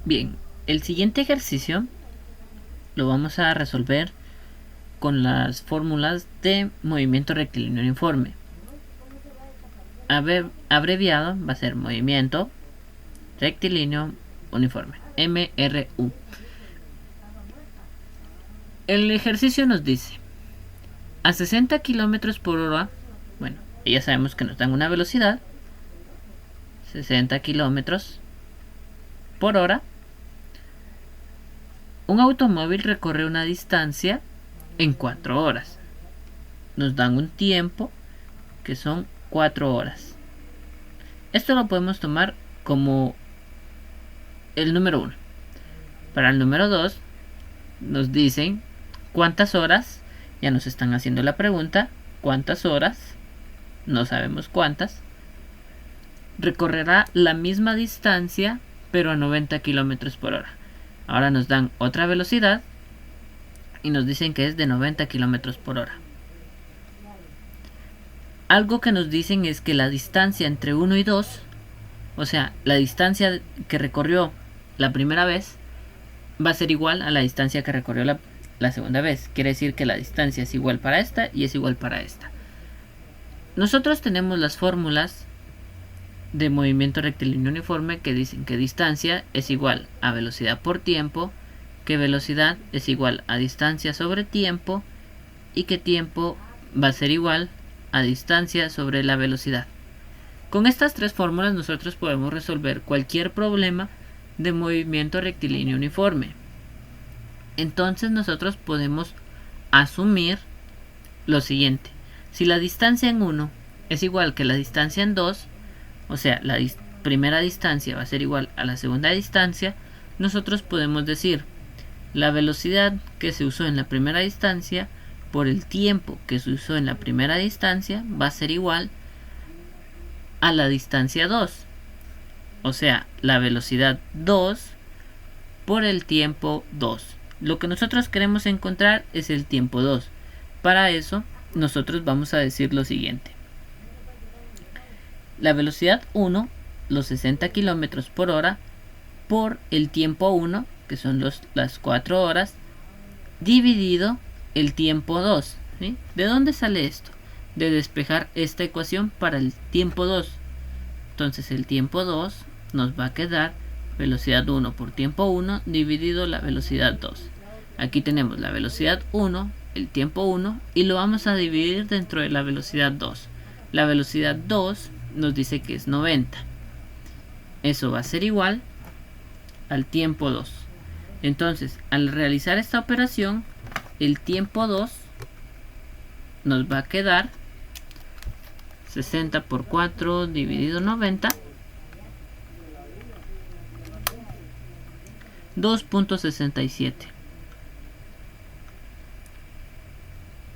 Bien, el siguiente ejercicio lo vamos a resolver con las fórmulas de movimiento rectilíneo uniforme. Abreviado va a ser movimiento rectilíneo uniforme, MRU. El ejercicio nos dice, a 60 km por hora, bueno, ya sabemos que nos dan una velocidad, 60 km por hora, un automóvil recorre una distancia en 4 horas. Nos dan un tiempo que son 4 horas. Esto lo podemos tomar como el número 1. Para el número 2 nos dicen cuántas horas, ya nos están haciendo la pregunta, cuántas horas, no sabemos cuántas, recorrerá la misma distancia pero a 90 km por hora. Ahora nos dan otra velocidad y nos dicen que es de 90 km por hora. Algo que nos dicen es que la distancia entre 1 y 2, o sea, la distancia que recorrió la primera vez, va a ser igual a la distancia que recorrió la segunda vez. Quiere decir que la distancia es igual para esta y es igual para esta. Nosotros tenemos las fórmulas de movimiento rectilíneo uniforme que dicen que distancia es igual a velocidad por tiempo, que velocidad es igual a distancia sobre tiempo y que tiempo va a ser igual a distancia sobre la velocidad. Con estas tres fórmulas nosotros podemos resolver cualquier problema de movimiento rectilíneo uniforme. Entonces nosotros podemos asumir lo siguiente: si la distancia en 1 es igual que la distancia en 2, o sea, la primera distancia va a ser igual a la segunda distancia, nosotros podemos decir la velocidad que se usó en la primera distancia por el tiempo que se usó en la primera distancia va a ser igual a la distancia 2. O sea, la velocidad 2 por el tiempo 2. Lo que nosotros queremos encontrar es el tiempo 2. Para eso, nosotros vamos a decir lo siguiente. La velocidad 1, los 60 km por hora, por el tiempo 1, que son las 4 horas, dividido el tiempo 2. ¿Sí? ¿De dónde sale esto? De despejar esta ecuación para el tiempo 2. Entonces el tiempo 2 nos va a quedar velocidad 1 por tiempo 1 dividido la velocidad 2. Aquí tenemos la velocidad 1, el tiempo 1, y lo vamos a dividir dentro de la velocidad 2. La velocidad 2 nos dice que es 90. Eso va a ser igual al tiempo 2. Entonces, al realizar esta operación, el tiempo 2 nos va a quedar 60 por 4 dividido 90, 2.67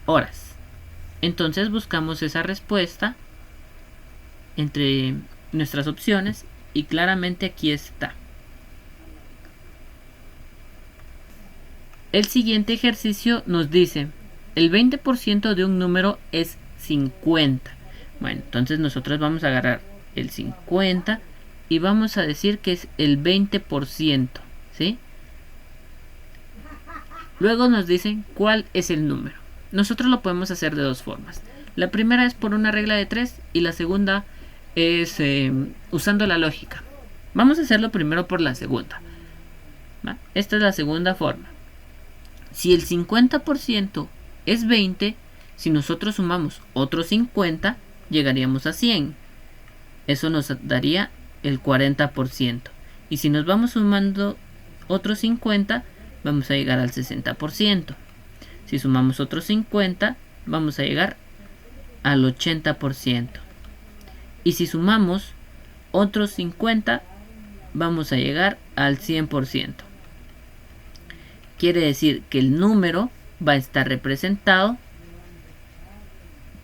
horas. Entonces buscamos esa respuesta entre nuestras opciones y claramente aquí está. El siguiente ejercicio nos dice el 20% de un número es 50. Bueno, entonces nosotros vamos a agarrar el 50 y vamos a decir que es el 20%, ¿sí? Luego nos dicen cuál es el número. Nosotros lo podemos hacer de dos formas. La primera es por una regla de 3 y la segunda es usando la lógica. Vamos a hacerlo primero por la segunda. ¿Va? Esta es la segunda forma. Si el 50% es 20, si nosotros sumamos otros 50, llegaríamos a 100. Eso nos daría el 40%. Y si nos vamos sumando otros 50, vamos a llegar al 60%. Si sumamos otros 50, vamos a llegar al 80%. Y si sumamos otros 50, vamos a llegar al 100%. Quiere decir que el número va a estar representado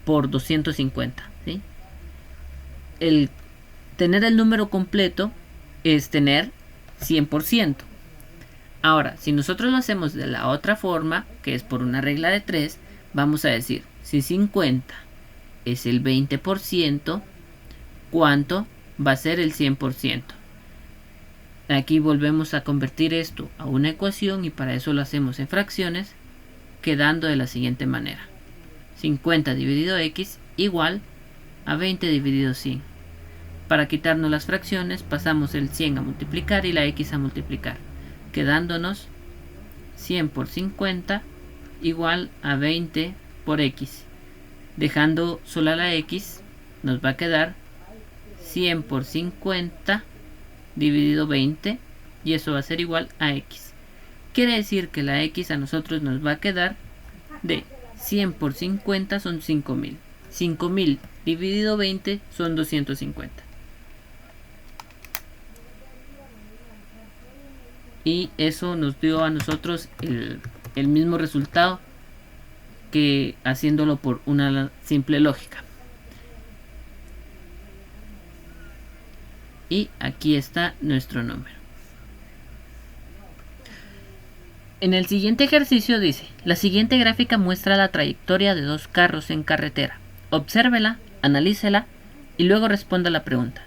por 250. ¿Sí? El tener el número completo es tener 100%. Ahora, si nosotros lo hacemos de la otra forma, que es por una regla de 3, vamos a decir, si 50 es el 20%, ¿cuánto va a ser el 100%? Aquí volvemos a convertir esto a una ecuación y para eso lo hacemos en fracciones, quedando de la siguiente manera. 50 dividido x igual a 20 dividido 100. Para quitarnos las fracciones pasamos el 100 a multiplicar y la x a multiplicar, quedándonos 100 por 50 igual a 20 por x. Dejando sola la x nos va a quedar 100 por 50 dividido 20 y eso va a ser igual a x. Quiere decir que la x a nosotros nos va a quedar de 100 por 50 son 5000. 5000 dividido 20 son 250. Y eso nos dio a nosotros el mismo resultado que haciéndolo por una simple lógica. Y aquí está nuestro número. En el siguiente ejercicio dice, la siguiente gráfica muestra la trayectoria de dos carros en carretera. Obsérvela, analícela y luego responda la pregunta.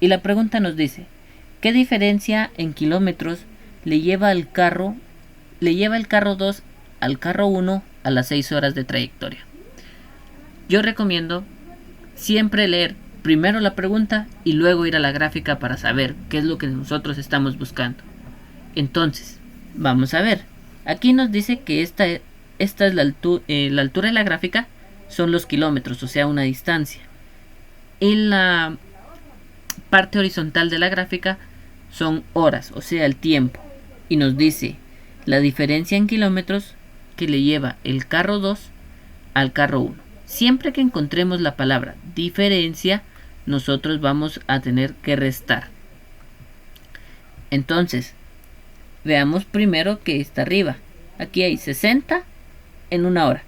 Y la pregunta nos dice, ¿qué diferencia en kilómetros le lleva el carro 2 al carro 1 a las 6 horas de trayectoria? Yo recomiendo siempre leer primero la pregunta y luego ir a la gráfica para saber qué es lo que nosotros estamos buscando. Entonces, vamos a ver. Aquí nos dice que esta es la altura de la gráfica son los kilómetros, o sea, una distancia. Y la parte horizontal de la gráfica son horas, o sea, el tiempo. Y nos dice la diferencia en kilómetros que le lleva el carro 2 al carro 1. Siempre que encontremos la palabra diferencia, nosotros vamos a tener que restar. Entonces, veamos primero que está arriba. Aquí hay 60 en 1 hora.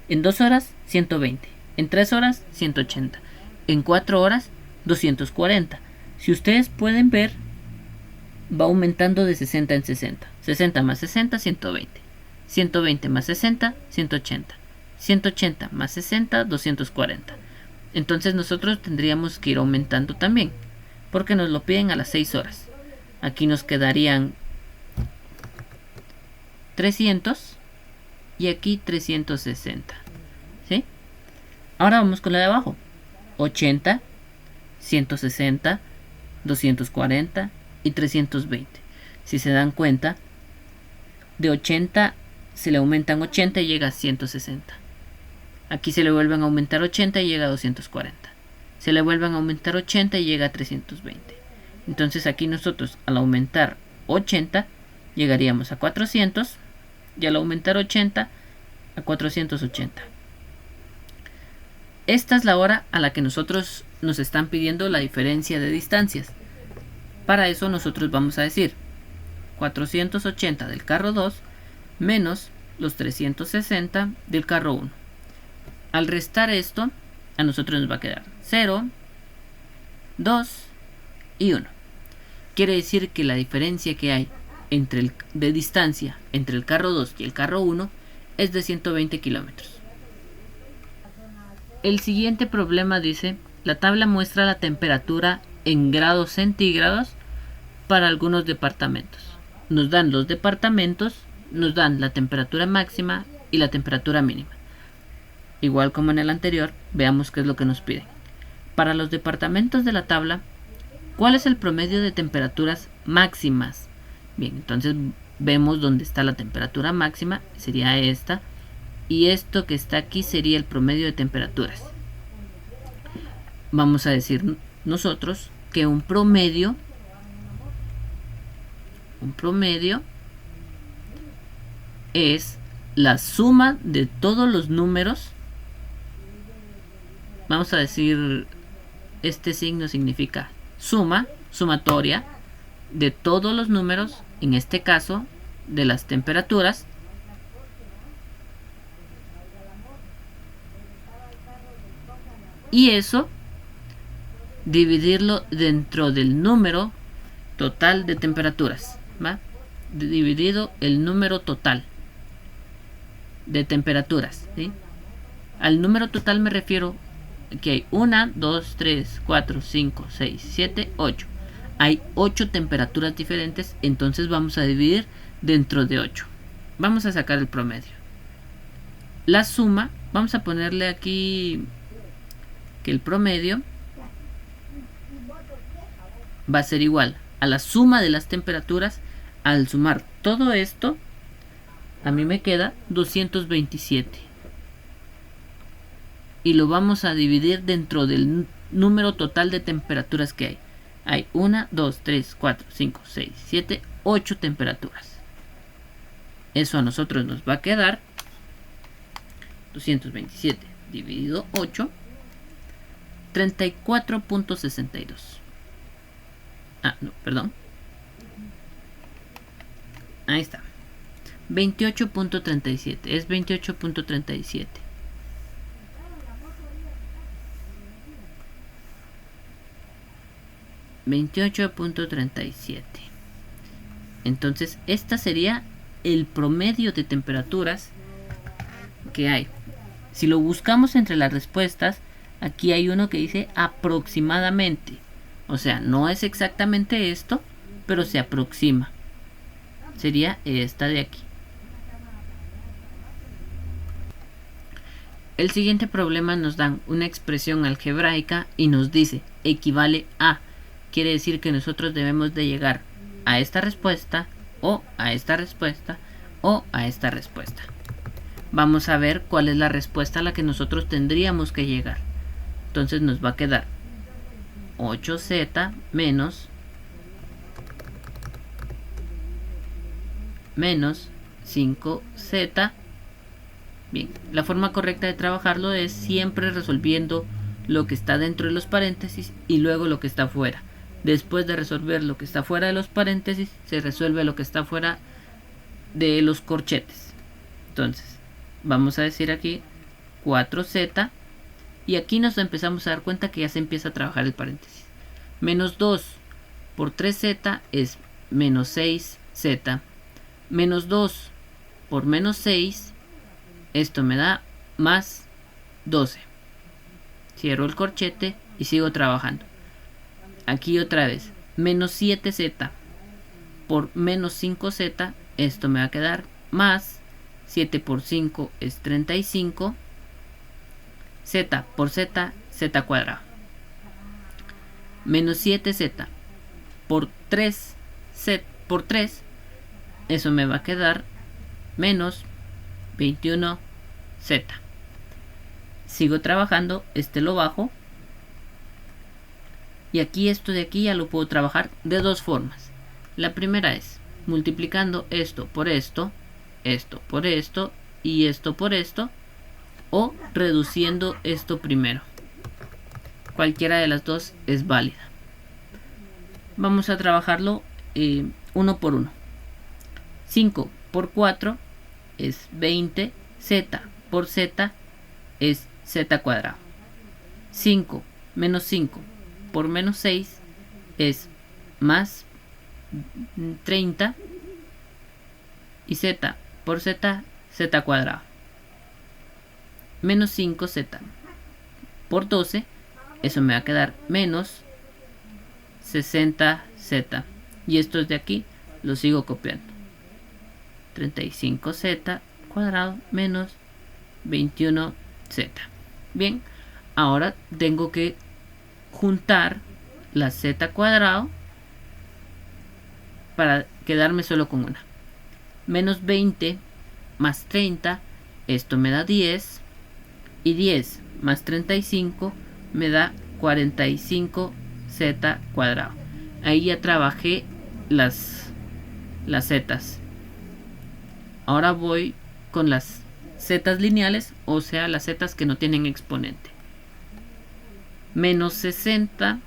En 2 horas, 120. En 3 horas, 180. En 4 horas, 240. Si ustedes pueden ver, va aumentando de 60 en 60. 60 más 60, 120. 120 más 60, 180. 180 más 60, 240. Entonces nosotros tendríamos que ir aumentando también, porque nos lo piden a las 6 horas. Aquí nos quedarían 300 y aquí 360. ¿Sí? Ahora vamos con la de abajo. 80, 160, 240 y 320. Si se dan cuenta, de 80 se le aumentan 80 y llega a 160. Aquí se le vuelven a aumentar 80 y llega a 240. Se le vuelven a aumentar 80 y llega a 320. Entonces aquí nosotros al aumentar 80 llegaríamos a 400 y al aumentar 80 a 480. Esta es la hora a la que nosotros nos están pidiendo la diferencia de distancias. Para eso nosotros vamos a decir 480 del carro 2 menos los 360 del carro 1. Al restar esto, a nosotros nos va a quedar 0, 2 y 1. Quiere decir que la diferencia que hay de distancia entre el carro 2 y el carro 1 es de 120 kilómetros. El siguiente problema dice, la tabla muestra la temperatura en grados centígrados para algunos departamentos. Nos dan los departamentos, nos dan la temperatura máxima y la temperatura mínima. Igual como en el anterior, veamos qué es lo que nos piden. Para los departamentos de la tabla, ¿cuál es el promedio de temperaturas máximas? Bien, entonces vemos dónde está la temperatura máxima, sería esta. Y esto que está aquí sería el promedio de temperaturas. Vamos a decir nosotros que un promedio es la suma de todos los números. Vamos a decir, este signo significa sumatoria de todos los números, en este caso de las temperaturas, y eso dividirlo dentro del número total de temperaturas, ¿va? Dividido el número total de temperaturas, ¿sí? Al número total me refiero que hay 1, 2, 3, 4, 5, 6, 7, 8. hay 8 temperaturas diferentes, entonces vamos a dividir dentro de 8. Vamos a sacar el promedio. La suma, vamos a ponerle aquí que el promedio va a ser igual a la suma de las temperaturas. Al sumar todo esto, a mí me queda 227. Y lo vamos a dividir dentro del número total de temperaturas que hay. Hay 1, 2, 3, 4, 5, 6, 7, 8 temperaturas. Eso a nosotros nos va a quedar 227 dividido 8, 34.62. No, perdón. Ahí está. 28.37. Es 28.37. Entonces esta sería el promedio de temperaturas que hay. Si lo buscamos entre las respuestas, aquí hay uno que dice aproximadamente. O sea, no es exactamente esto, pero se aproxima. Sería esta de aquí. El siguiente problema nos dan una expresión algebraica y nos dice equivale a. Quiere decir que nosotros debemos de llegar a esta respuesta, o a esta respuesta, o a esta respuesta. Vamos a ver cuál es la respuesta a la que nosotros tendríamos que llegar. Entonces nos va a quedar 8z menos 5z. Bien, la forma correcta de trabajarlo es siempre resolviendo lo que está dentro de los paréntesis y luego lo que está fuera. Después de resolver lo que está fuera de los paréntesis, se resuelve lo que está fuera de los corchetes. Entonces, vamos a decir aquí 4z. Y aquí nos empezamos a dar cuenta que ya se empieza a trabajar el paréntesis. Menos 2 por 3z es menos 6z. Menos 2 por menos 6. Esto me da más 12. Cierro el corchete y sigo trabajando. Aquí otra vez. Menos 7z por menos 5z. Esto me va a quedar más 7 por 5 es 35. Z por z, z cuadrado. Menos 7z por 3, z por 3. Eso me va a quedar menos 21z. Sigo trabajando, este lo bajo. Y aquí esto de aquí ya lo puedo trabajar de dos formas. La primera es multiplicando esto por esto, esto por esto y esto por esto. O reduciendo esto primero. Cualquiera de las dos es válida. Vamos a trabajarlo uno por uno. 5 por 4 es 20. Z por z es z cuadrado. 5 menos 5 por menos 6 es más 30. Y z por z, z cuadrado. Menos 5z por 12. Eso me va a quedar menos 60z. Y estos de aquí los sigo copiando. 35z cuadrado menos 21z. Bien, ahora tengo que juntar la z cuadrado para quedarme solo con una. Menos 20 más 30. Esto me da 10. Y 10 más 35 me da 45z cuadrado. Ahí ya trabajé las zetas. Ahora voy con las zetas lineales, o sea las zetas que no tienen exponente. Menos 60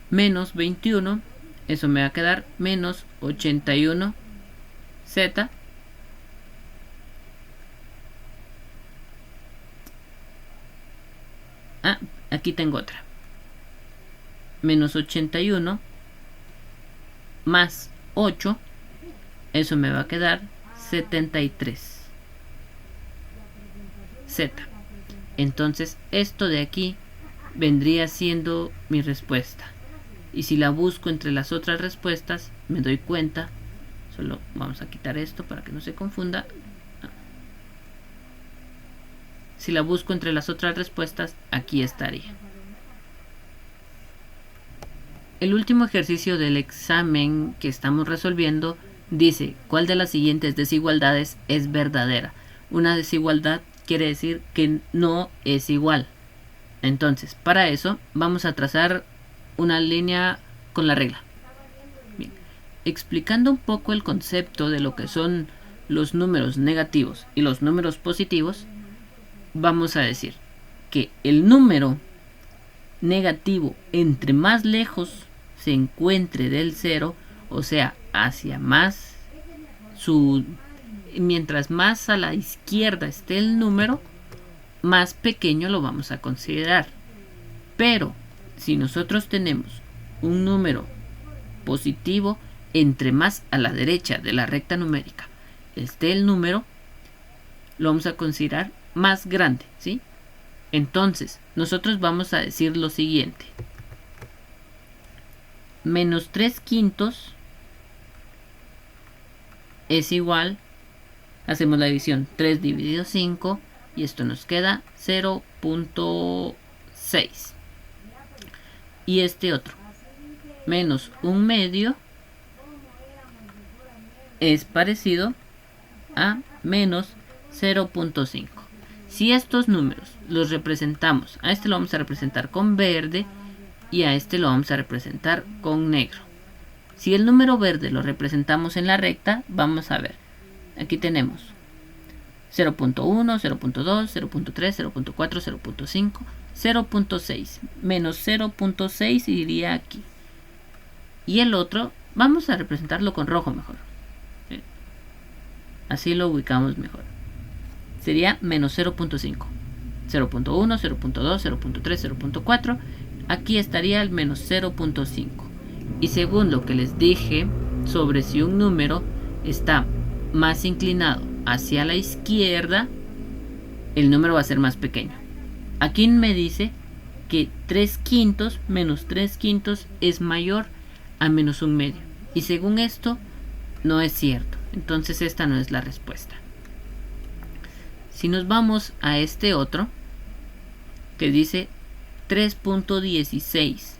menos 21. Eso me va a quedar menos 81z. Aquí tengo otra. Menos 81 más 8. Eso me va a quedar 73 z. Entonces esto de aquí vendría siendo mi respuesta. Y si la busco entre las otras respuestas, me doy cuenta. Solo vamos a quitar esto para que no se confunda. Si la busco entre las otras respuestas, aquí estaría. El último ejercicio del examen que estamos resolviendo dice: ¿cuál de las siguientes desigualdades es verdadera? Una desigualdad quiere decir que no es igual. Entonces, para eso vamos a trazar una línea con la regla. Bien. Explicando un poco el concepto de lo que son los números negativos y los números positivos, vamos a decir que el número negativo, entre más lejos se encuentre del cero, o sea, hacia más mientras más a la izquierda esté el número, más pequeño lo vamos a considerar. Pero si nosotros tenemos un número positivo, entre más a la derecha de la recta numérica esté el número, lo vamos a considerar más grande, ¿sí? Entonces, nosotros vamos a decir lo siguiente: menos 3/5 es igual, hacemos la división 3 dividido 5 y esto nos queda 0.6. Y este otro, menos 1/2, es parecido a menos 0.5. Si estos números los representamos, a este lo vamos a representar con verde y a este lo vamos a representar con negro. Si el número verde lo representamos en la recta, vamos a ver, aquí tenemos 0.1, 0.2, 0.3, 0.4, 0.5, 0.6, menos 0.6 iría aquí. Y el otro, vamos a representarlo con rojo mejor. Así lo ubicamos mejor. Sería menos 0.5. 0.1, 0.2, 0.3, 0.4. Aquí estaría el menos 0.5. Y según lo que les dije sobre si un número está más inclinado hacia la izquierda, el número va a ser más pequeño. Aquí me dice que 3/5 menos 3/5 es mayor a menos 1/2. Y según esto, no es cierto. Entonces esta no es la respuesta. Si nos vamos a este otro, que dice 3.16,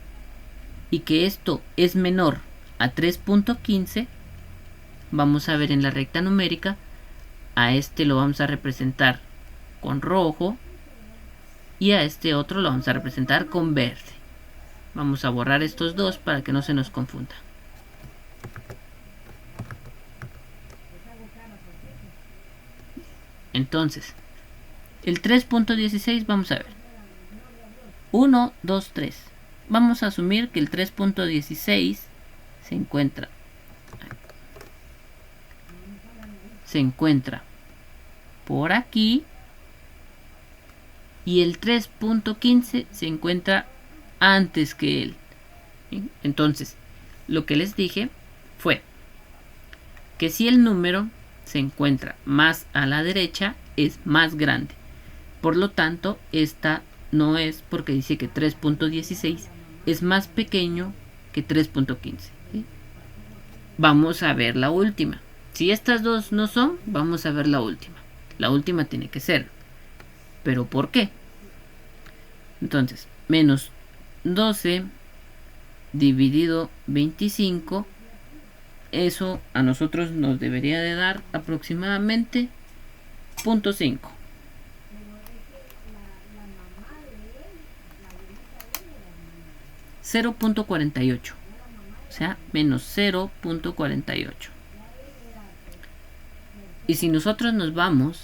y que esto es menor a 3.15, vamos a ver en la recta numérica, a este lo vamos a representar con rojo y a este otro lo vamos a representar con verde. Vamos a borrar estos dos para que no se nos confunda. Entonces, el 3.16 vamos a ver. 1, 2, 3. Vamos a asumir que el 3.16 se encuentra por aquí y el 3.15 se encuentra antes que él. ¿Sí? Entonces, lo que les dije fue que si el número se encuentra más a la derecha, es más grande. Por lo tanto, esta no es, porque dice que 3.16 es más pequeño que 3.15. ¿Sí? Vamos a ver la última. Si estas dos no son, vamos a ver la última. La última tiene que ser. ¿Pero por qué? Entonces, menos 12 dividido 25, eso a nosotros nos debería de dar aproximadamente 0.5. .48, o sea, menos 0.48. Y si nosotros nos vamos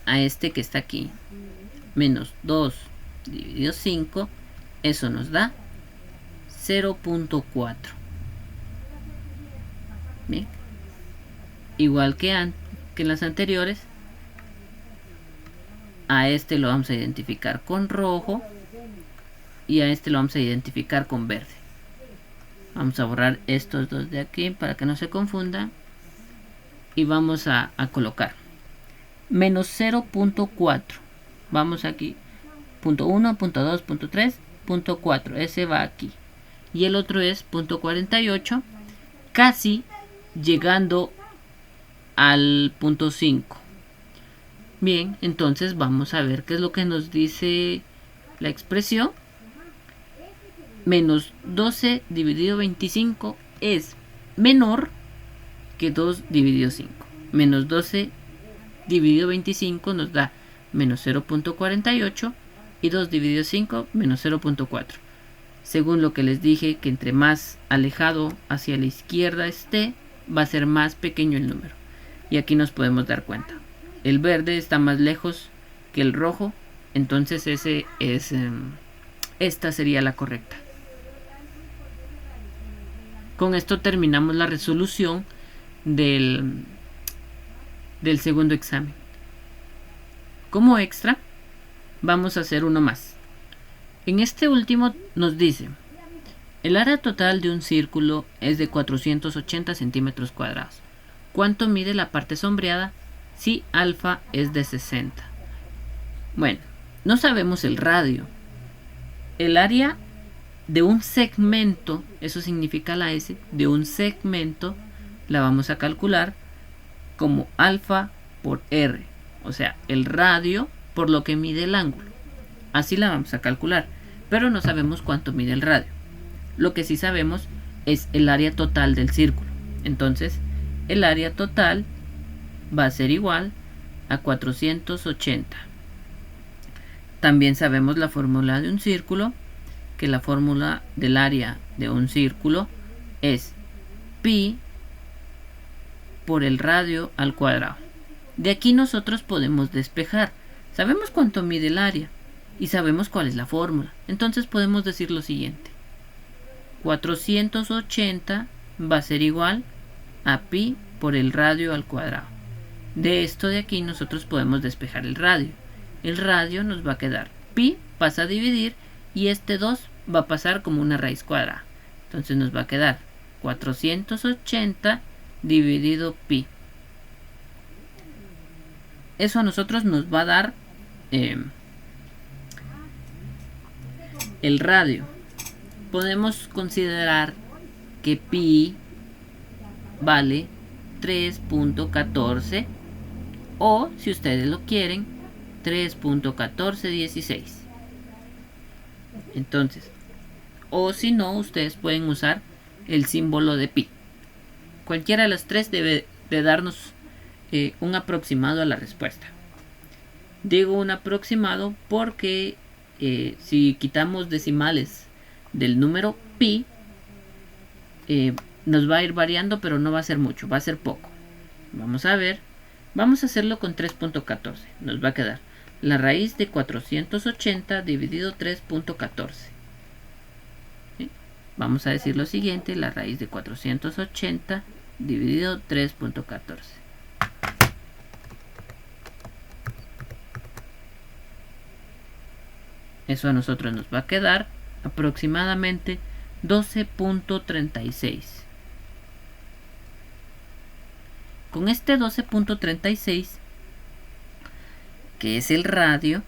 a este que está aquí, menos 2 dividido 5, eso nos da 0.4. Bien, igual que en las anteriores, a este lo vamos a identificar con rojo y a este lo vamos a identificar con verde. Vamos a borrar estos dos de aquí para que no se confundan y vamos a colocar menos 0.4. Vamos aquí, punto 1, punto 2, punto 3, punto 4. Ese va aquí. y el otro es 0.48, casi llegando al 0.5. Bien, entonces vamos a ver qué es lo que nos dice la expresión. Menos 12 dividido 25 es menor que 2 dividido 5. Menos 12 dividido 25 nos da menos 0.48 y 2 dividido 5 menos 0.4. Según lo que les dije, que entre más alejado hacia la izquierda esté, va a ser más pequeño el número. Y aquí nos podemos dar cuenta. El verde está más lejos que el rojo, entonces esta sería la correcta. Con esto terminamos la resolución del segundo examen. Como extra, vamos a hacer uno más. En este último nos dice: el área total de un círculo es de 480 centímetros cuadrados. ¿Cuánto mide la parte sombreada si alfa es de 60? Bueno, no sabemos el radio. El área de un segmento, eso significa la S, de un segmento la vamos a calcular como alfa por R, o sea, el radio por lo que mide el ángulo. Así la vamos a calcular, pero no sabemos cuánto mide el radio. Lo que sí sabemos es el área total del círculo. Entonces, el área total va a ser igual a 480. También sabemos la fórmula de un círculo, que la fórmula del área de un círculo es pi por el radio al cuadrado. De aquí nosotros podemos despejar. Sabemos cuánto mide el área y sabemos cuál es la fórmula. Entonces podemos decir lo siguiente: 480 va a ser igual a pi por el radio al cuadrado. De esto de aquí nosotros podemos despejar el radio. El radio nos va a quedar pi, pasa a dividir, y este 2 va a pasar como una raíz cuadrada. Entonces nos va a quedar 480 dividido pi. Eso a nosotros nos va a dar el radio. Podemos considerar que pi vale 3.14 o, si ustedes lo quieren, 3.1416. Entonces, o si no, ustedes pueden usar el símbolo de pi. Cualquiera de las tres debe de darnos un aproximado a la respuesta. Digo un aproximado porque si quitamos decimales del número pi, nos va a ir variando, pero no va a ser mucho, va a ser poco. Vamos a ver, vamos a hacerlo con 3.14. Nos va a quedar la raíz de 480 dividido 3.14. ¿Sí? Vamos a decir lo siguiente: la raíz de 480 dividido 3.14. Eso a nosotros nos va a quedar aproximadamente 12.36. Con este 12.36, que es el radio,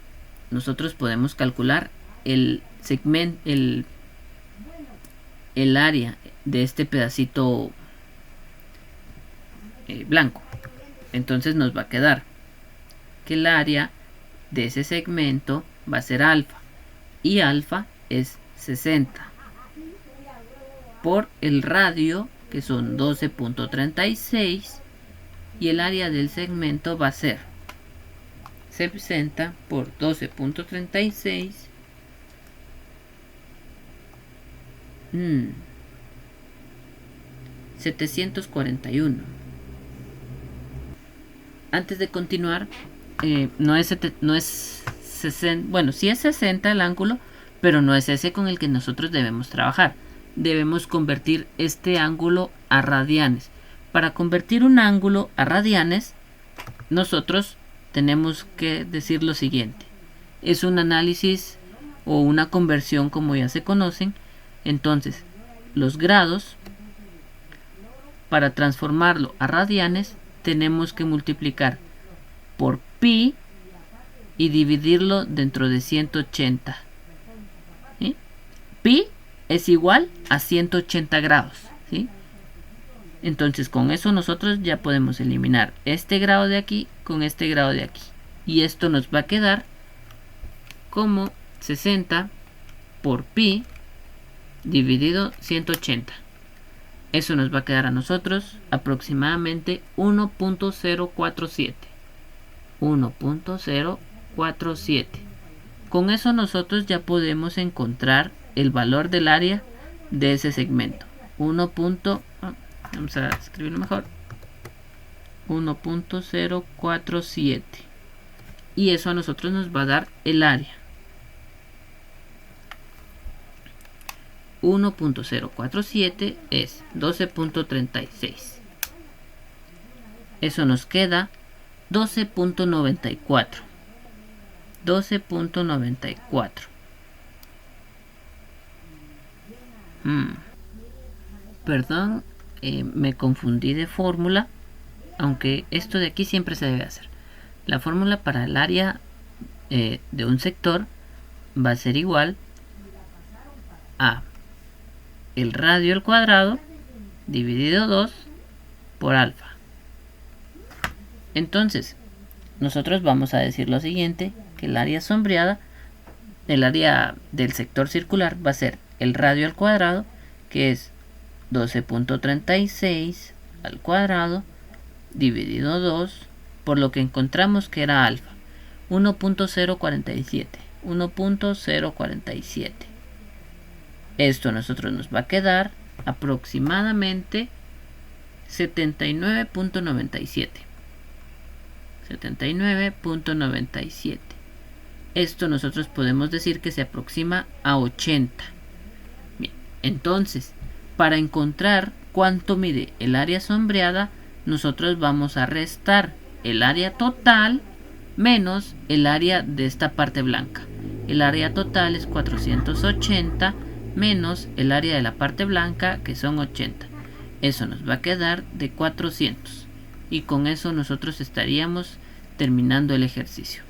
nosotros podemos calcular el segmento, el área de este pedacito blanco. Entonces nos va a quedar que el área de ese segmento va a ser alfa, y alfa es 60 por el radio, que son 12.36, y el área del segmento va a ser 60 por 12.36, 741. Antes de continuar, no es 60, bueno, sí es 60 el ángulo, pero no es ese con el que nosotros debemos trabajar. Debemos convertir este ángulo a radianes. Para convertir un ángulo a radianes, nosotros tenemos que decir lo siguiente: es un análisis o una conversión, como ya se conocen. Entonces, los grados, para transformarlo a radianes, tenemos que multiplicar por pi y dividirlo dentro de 180. ¿Sí? Pi es igual a 180 grados, ¿sí? Entonces con eso nosotros ya podemos eliminar este grado de aquí con este grado de aquí. Y esto nos va a quedar como 60 por pi dividido 180. Eso nos va a quedar a nosotros aproximadamente 1.047. 1.047. Con eso nosotros ya podemos encontrar el valor del área de ese segmento. Vamos a escribirlo mejor. 1.047. Y eso a nosotros nos va a dar el área. 1.047 es 12.36. Eso nos queda 12.94. 12.94. Perdón, me confundí de fórmula, aunque esto de aquí siempre se debe hacer. La fórmula para el área de un sector va a ser igual a el radio al cuadrado dividido 2 por alfa. Entonces, nosotros vamos a decir lo siguiente, que el área sombreada, el área del sector circular va a ser el radio al cuadrado, que es 12.36 al cuadrado dividido 2 por lo que encontramos que era alfa, 1.047. 1.047. Esto a nosotros nos va a quedar aproximadamente 79.97. 79.97. Esto nosotros podemos decir que se aproxima a 80. Bien, entonces, para encontrar cuánto mide el área sombreada, nosotros vamos a restar el área total menos el área de esta parte blanca. El área total es 480 menos el área de la parte blanca, que son 80. Eso nos va a quedar de 400. Y con eso nosotros estaríamos terminando el ejercicio.